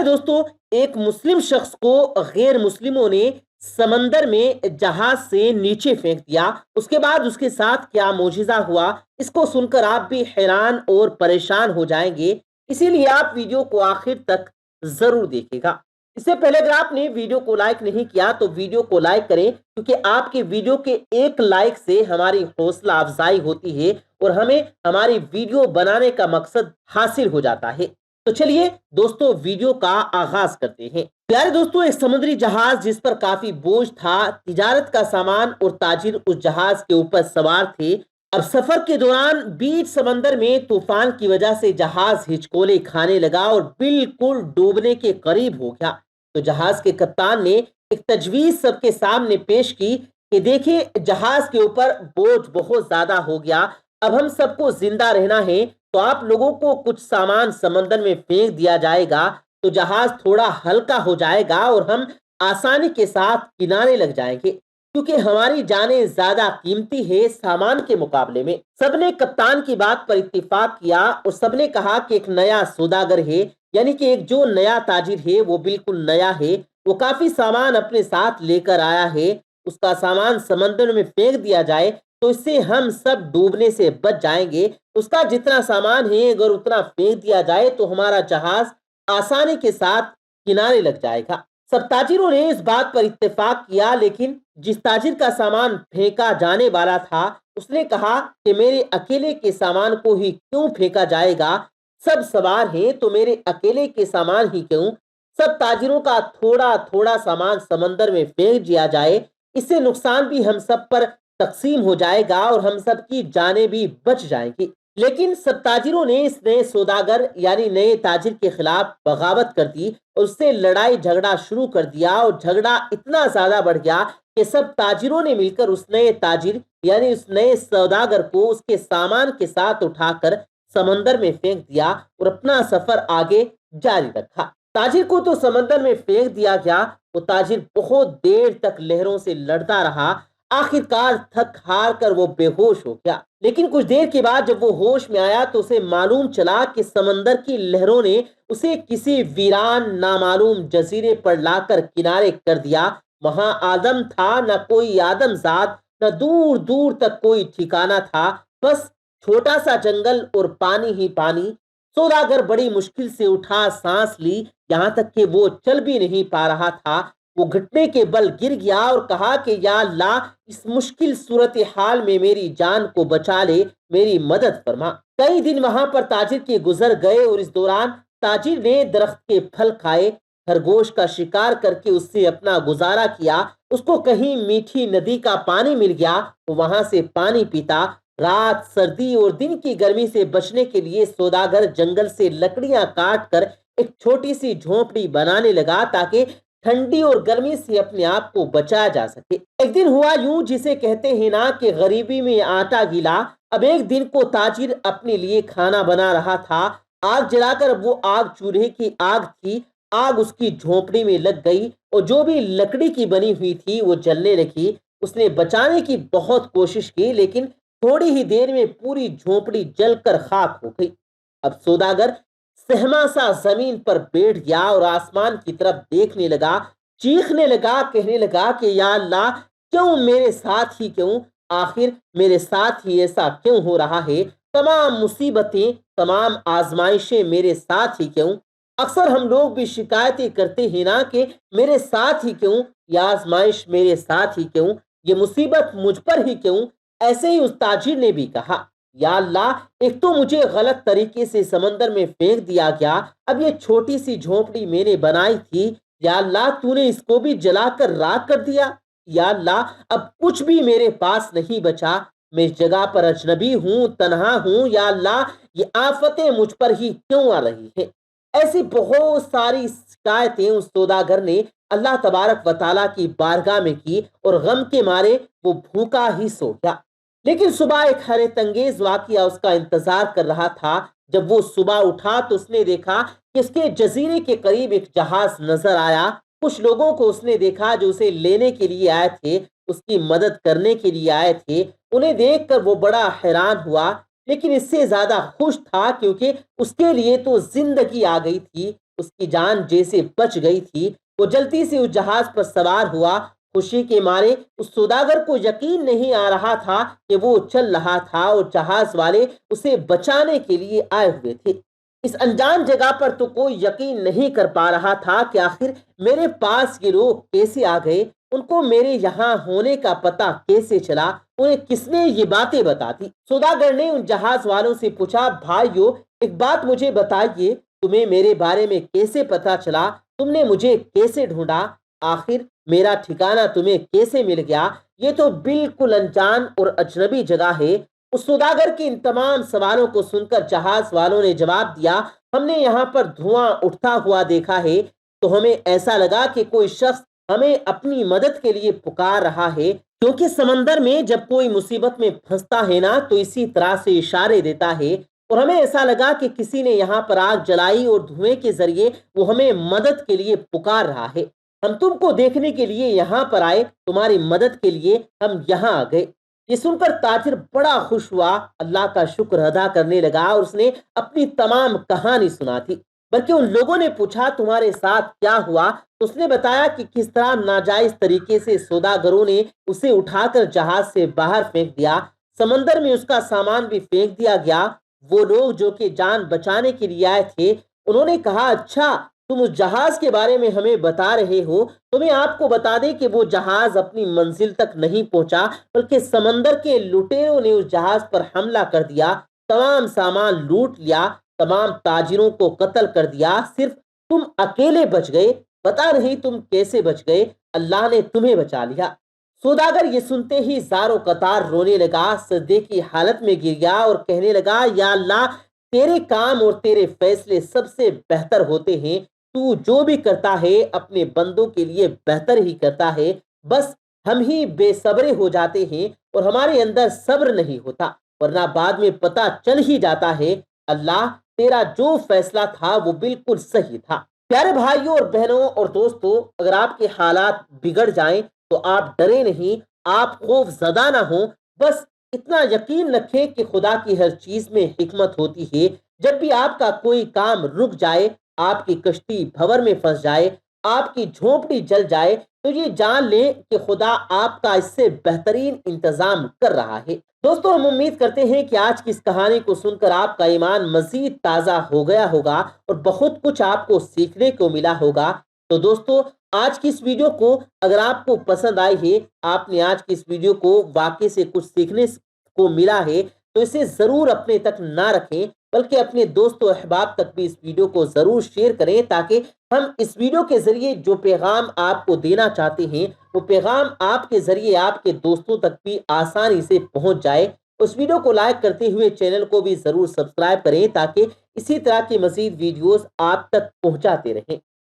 دوستو، ایک مسلم شخص کو غیر مسلموں نے سمندر میں جہاز سے نیچے پھینک دیا۔ اس کے بعد اس کے ساتھ کیا معجزہ ہوا، اس کو سن کر آپ بھی حیران اور پریشان ہو جائیں گے۔ اسی لیے آپ ویڈیو کو آخر تک ضرور دیکھیں گا۔ اس سے پہلے اگر آپ نے ویڈیو کو لائک نہیں کیا تو ویڈیو کو لائک کریں، کیونکہ آپ کے ویڈیو کے ایک لائک سے ہماری حوصلہ افزائی ہوتی ہے اور ہمیں ہماری ویڈیو بنانے کا مقصد حاصل ہو جاتا ہے۔ تو چلیے دوستو، ویڈیو کا آغاز کرتے ہیں۔ پیارے دوستو، ایک سمندری جہاز جس پر کافی بوجھ تھا، تجارت کا سامان اور تاجر اس جہاز کے اوپر سوار تھے۔ اب سفر کے دوران بیچ سمندر میں طوفان کی وجہ سے جہاز ہچکولے کھانے لگا اور بالکل ڈوبنے کے قریب ہو گیا۔ تو جہاز کے کپتان نے ایک تجویز سب کے سامنے پیش کی کہ دیکھیں، جہاز کے اوپر بوجھ بہت زیادہ ہو گیا، اب ہم سب کو زندہ رہنا ہے تو آپ لوگوں کو کچھ سامان سمندر میں پھینک دیا جائے گا تو جہاز تھوڑا ہلکا ہو جائے گا اور ہم آسانی کے ساتھ کنارے لگ جائیں گے، کیونکہ ہماری جانیں زیادہ قیمتی ہے سامان کے مقابلے میں۔ سب نے کپتان کی بات پر اتفاق کیا اور سب نے کہا کہ ایک نیا سوداگر ہے، یعنی کہ ایک جو نیا تاجر ہے وہ بالکل نیا ہے، وہ کافی سامان اپنے ساتھ لے کر آیا ہے، اس کا سامان سمندر میں پھینک دیا جائے تو اس سے ہم سب ڈوبنے سے بچ جائیں گے۔ اس کا جتنا سامان ہے اگر اتنا پھینک دیا جائے تو ہمارا جہاز آسانی کے ساتھ کنارے لگ جائے گا۔ سب تاجروں نے اس بات پر اتفاق کیا، لیکن جس تاجر کا سامان پھینکا جانے والا تھا اس نے کہا کہ میرے اکیلے کے سامان کو ہی کیوں پھینکا جائے گا، سب سوار ہیں تو میرے اکیلے کے سامان ہی کیوں؟ سب تاجروں کا تھوڑا تھوڑا سامان سمندر میں پھینک دیا جائے، اس سے نقصان بھی ہم سب پر تقسیم ہو جائے گا اور ہم سب کی جانیں بھی بچ جائیں گی۔ لیکن سب تاجروں نے اس نئے سوداگر یعنی نئے تاجر کے خلاف بغاوت کر دی اور اس سے لڑائی جھگڑا شروع کر دیا، اور جھگڑا اتنا زیادہ بڑھ گیا کہ سب تاجروں نے مل کر اس نئے تاجر یعنی اس نئے سوداگر کو اس کے سامان کے ساتھ اٹھا کر سمندر میں پھینک دیا اور اپنا سفر آگے جاری رکھا۔ تاجر کو تو سمندر میں پھینک دیا گیا، وہ تاجر بہت دیر تک لہروں سے لڑتا رہا، آخر کار تھک ہار کر وہ بے ہوش ہو گیا۔ لیکن کچھ دیر کے بعد جب وہ ہوش میں آیا تو اسے معلوم چلا کہ سمندر کی لہروں نے اسے کسی ویران نامعلوم جزیرے پر لا کر کنارے کر دیا۔ وہاں آدم تھا نہ کوئی آدم ذات، نہ دور دور تک کوئی ٹھکانہ تھا، بس چھوٹا سا جنگل اور پانی ہی پانی۔ سوداگر بڑی مشکل سے اٹھا سانس لی، یہاں تک کہ وہ چل بھی نہیں پا رہا تھا۔ وہ گھٹنے کے بل گر گیا اور کہا کہ یا اللہ، اس مشکل صورتحال میں میری جان کو بچا لے، میری مدد فرما۔ کئی دن وہاں پر تاجر کے گزر گئے اور اس دوران تاجر نے درخت کے پھل کھائے، خرگوش کا شکار کر کے اس سے اپنا گزارا کیا۔ اس کو کہیں میٹھی ندی کا پانی مل گیا، وہ وہاں سے پانی پیتا۔ رات سردی اور دن کی گرمی سے بچنے کے لیے سوداگر جنگل سے لکڑیاں کاٹ کر ایک چھوٹی سی جھونپڑی بنانے لگا تاکہ ٹھنڈی اور گرمی سے اپنے آپ کو بچایا جا سکے۔ ایک دن ہوا یوں جسے کہتے ہیں نا کہ غریبی میں آٹا گیلا۔ اب ایک دن کو تاجر اپنے لیے کھانا بنا رہا تھا، آگ جلا کر، وہ آگ چولہے کی آگ تھی، آگ اس کی جھونپڑی میں لگ گئی اور جو بھی لکڑی کی بنی ہوئی تھی وہ جلنے لگی۔ اس نے بچانے کی بہت کوشش کی، لیکن تھوڑی ہی دیر میں پوری جھونپڑی جل کر خاک ہو گئی۔ اب سوداگر سہما سا زمین پر بیٹھ گیا اور آسمان کی طرف دیکھنے لگا، چیخنے لگا، کہنے لگا کہ یا اللہ، کیوں میرے ساتھ ہی کیوں؟ آخر میرے ساتھ ہی ایسا کیوں ہو رہا ہے؟ تمام مصیبتیں، تمام آزمائشیں میرے ساتھ ہی کیوں؟ اکثر ہم لوگ بھی شکایتیں کرتے ہیں نا کہ میرے ساتھ ہی کیوں، یہ آزمائش میرے ساتھ ہی کیوں، یہ مصیبت مجھ پر ہی کیوں؟ ایسے ہی اس تاجر نے بھی کہا، یا اللہ، ایک تو مجھے غلط طریقے سے سمندر میں پھینک دیا گیا، اب یہ چھوٹی سی جھونپڑی میں نے بنائی تھی، یا اللہ تو نے اس کو بھی جلا کر راکھ کر دیا۔ یا اللہ، اب کچھ بھی میرے پاس نہیں بچا، میں اس جگہ پر اجنبی ہوں، تنہا ہوں، یا اللہ یہ آفتیں مجھ پر ہی کیوں آ رہی ہیں؟ ایسی بہت ساری شکایتیں اس سوداگر نے اللہ تبارک و تعالیٰ کی بارگاہ میں کی اور غم کے مارے وہ بھوکا ہی سو گیا۔ لیکن صبح ایک حیرت انگیز واقعہ اس کا انتظار کر رہا تھا۔ جب وہ صبح اٹھا تو اس نے دیکھا کہ اس کے جزیرے کے قریب ایک جہاز نظر آیا۔ کچھ لوگوں کو اس نے دیکھا جو اسے لینے کے لیے آئے تھے، اس کی مدد کرنے کے لیے آئے تھے۔ انہیں دیکھ کر وہ بڑا حیران ہوا، لیکن اس سے زیادہ خوش تھا کیونکہ اس کے لیے تو زندگی آ گئی تھی۔ اس کی جان جیسے بچ گئی تھی۔ وہ جلدی سے اس جہاز پر سوار ہوا۔ خوشی کے مارے اس سوداگر کو یقین نہیں آ رہا تھا کہ وہ چل رہا تھا اور جہاز والے اسے بچانے کے لیے آئے ہوئے تھے۔ اس انجان جگہ پر تو کوئی یقین نہیں کر پا رہا تھا کہ آخر میرے پاس یہ لوگ کیسے آ گئے، ان کو میرے یہاں ہونے کا پتہ کیسے چلا، انہیں کس نے یہ باتیں بتا دی۔ سوداگر نے ان جہاز والوں سے پوچھا، بھائیو ایک بات مجھے بتائیے، تمہیں میرے بارے میں کیسے پتا چلا، تم نے مجھے کیسے ڈھونڈا، آخر میرا ٹھکانہ تمہیں کیسے مل گیا؟ یہ تو بالکل انجان اور اجنبی جگہ ہے۔ اس سوداگر کے ان تمام سوالوں کو سن کر جہاز والوں نے جواب دیا، ہم نے یہاں پر دھواں اٹھتا ہوا دیکھا ہے تو ہمیں ایسا لگا کہ کوئی شخص ہمیں اپنی مدد کے لیے پکار رہا ہے، کیونکہ سمندر میں جب کوئی مصیبت میں پھنستا ہے نا تو اسی طرح سے اشارے دیتا ہے، اور ہمیں ایسا لگا کہ کسی نے یہاں پر آگ جلائی اور دھوئیں کے ذریعے وہ ہمیں مدد کے لیے پکار رہا ہے۔ ہم تم کو دیکھنے کے لیے یہاں پر آئے، تمہاری مدد کے لیے ہم یہاں آ گئے۔ یہ سن کر تاجر بڑا خوش ہوا، اللہ کا شکر ادا کرنے لگا اور اس نے اپنی تمام کہانی سنا دی۔ بلکہ ان لوگوں نے پوچھا تمہارے ساتھ کیا ہوا؟ اس نے بتایا کہ کس طرح ناجائز طریقے سے سوداگروں نے اسے اٹھا کر جہاز سے باہر پھینک دیا، سمندر میں اس کا سامان بھی پھینک دیا گیا۔ وہ لوگ جو کہ جان بچانے کے لیے آئے تھے، انہوں نے کہا، اچھا تم اس جہاز کے بارے میں ہمیں بتا رہے ہو، تو میں آپ کو بتا دیں کہ وہ جہاز اپنی منزل تک نہیں پہنچا، بلکہ سمندر کے لٹیروں نے اس جہاز پر حملہ کر دیا، تمام سامان لوٹ لیا، تمام تاجروں کو قتل کر دیا، صرف تم اکیلے بچ گئے۔ بتا نہیں تم کیسے بچ گئے، اللہ نے تمہیں بچا لیا۔ سوداگر یہ سنتے ہی زاروں قطار رونے لگا، سجدے کی حالت میں گر گیا اور کہنے لگا، یا اللہ تیرے کام اور تیرے فیصلے سب سے بہتر ہوتے ہیں، تو جو بھی کرتا ہے اپنے بندوں کے لیے بہتر ہی کرتا ہے، بس ہم ہی بے صبرے ہو جاتے ہیں اور ہمارے اندر صبر نہیں ہوتا، ورنہ بعد میں پتہ چل ہی جاتا ہے اللہ تیرا جو فیصلہ تھا وہ بالکل صحیح تھا۔ پیارے بھائیوں اور بہنوں اور دوستوں، اگر آپ کے حالات بگڑ جائیں تو آپ ڈرے نہیں، آپ خوف زدہ نہ ہوں، بس اتنا یقین رکھیں کہ خدا کی ہر چیز میں حکمت ہوتی ہے۔ جب بھی آپ کا کوئی کام رک جائے، آپ کی کشتی بھور میں پھنس جائے، آپ کی جھونپڑی جل جائے، تو یہ جان لیں کہ خدا آپ کا اس سے بہترین انتظام کر رہا ہے۔ دوستوں، ہم امید کرتے ہیں کہ آج کی اس کہانی کو سن کر آپ کا ایمان مزید تازہ ہو گیا ہوگا اور بہت کچھ آپ کو سیکھنے کو ملا ہوگا۔ تو دوستو، آج کی اس ویڈیو کو اگر آپ کو پسند آئی ہے، آپ نے آج کی اس ویڈیو کو واقعی سے کچھ سیکھنے کو ملا ہے، تو اسے ضرور اپنے تک نہ رکھیں، بلکہ اپنے دوست و احباب تک بھی اس ویڈیو کو ضرور شیئر کریں، تاکہ ہم اس ویڈیو کے ذریعے جو پیغام آپ کو دینا چاہتے ہیں وہ پیغام آپ کے ذریعے آپ کے دوستوں تک بھی آسانی سے پہنچ جائے۔ اس ویڈیو کو لائک کرتے ہوئے چینل کو بھی ضرور سبسکرائب کریں، تاکہ اسی طرح کی مزید ویڈیوز آپ تک پہنچاتے رہیں۔